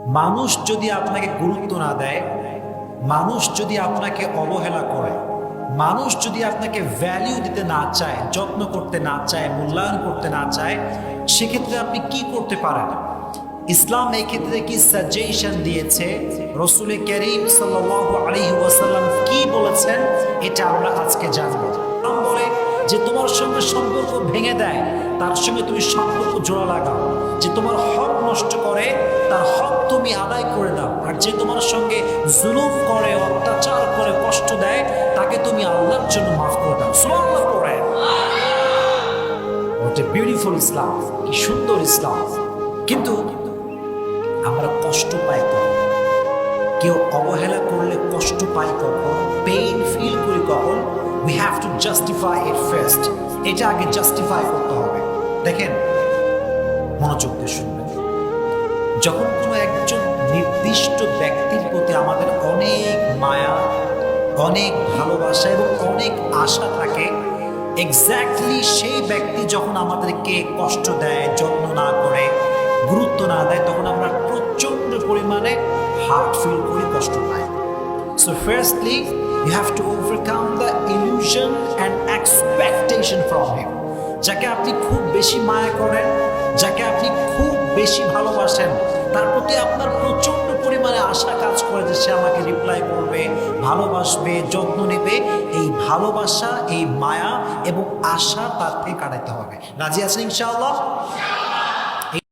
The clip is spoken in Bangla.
মানুষ যদি আপনাকে গুরুত্ব না দেয়, মানুষ যদি আপনাকে অবহেলা করে, মানুষ যদি আপনাকে ভ্যালিউ দিতে না চায়, যত্ন করতে না চায়, মূল্যায়ন করতে না চায়, সেক্ষেত্রে আপনি কি করতে পারেন? ইসলাম এই ক্ষেত্রে কি সাজেশন দিয়েছে, রসুল করিম সাল্লাল্লাহু আলাইহি ওয়াসাল্লাম কি বলেছেন, এটা আমরা আজকে জানবো। ইসলাম বলে যে তোমার সঙ্গে সম্পর্ক ভেঙে দেয় তার সঙ্গে তুমি সম্পর্ক জোড়া লাগাও, যে তোমার হক নষ্ট করে তার হক তুমি আদায় করে দাও, আর যে তোমার সঙ্গে জুলুম করে, অত্যাচার করে, কষ্ট দেয় তাকে তুমি আল্লাহর জন্য মাফ করে দাও। সুবহানাল্লাহ পড়ে। What a beautiful ইসলাম, কি সুন্দর ইসলাম। কিন্তু আমরা কষ্ট পাই কখন? কেউ অবহেলা করলে কষ্ট পাই কখন? পেইন ফিল করি কখন? We have to justify it first. এটা আগে জাস্টিফাই করতে হবে। দেখেন, মনোযোগ দিয়ে শুনবেন। যখন কোনো একজন নির্দিষ্ট ব্যক্তির প্রতি আমাদের অনেক মায়া, অনেক ভালোবাসা এবং অনেক আশা থাকে, এক্স্যাক্টলি সেই ব্যক্তি যখন আমাদেরকে কষ্ট দেয়, যত্ন না করে, গুরুত্ব না দেয়, তখন আমরা প্রচন্ড পরিমাণে হার্ট ফিল করি, কষ্ট পাই। So firstly, you have to overcome the illusion and expectation from him. যাকে আপনি খুব বেশি মায়া করেন, যাকে আপনি খুব বেশি ভালোবাসেন, তার প্রতি আপনার প্রচন্ড পরিমাণে আশা কাজ করে যে সে আমাকে রিপ্লাই করবে, ভালোবাসবে, যত্ন নেবে। এই ভালোবাসা, এই মায়া এবং আশা তার থেকে কাটাতে হবে। রাজি আছেন ইনশাআল্লাহ?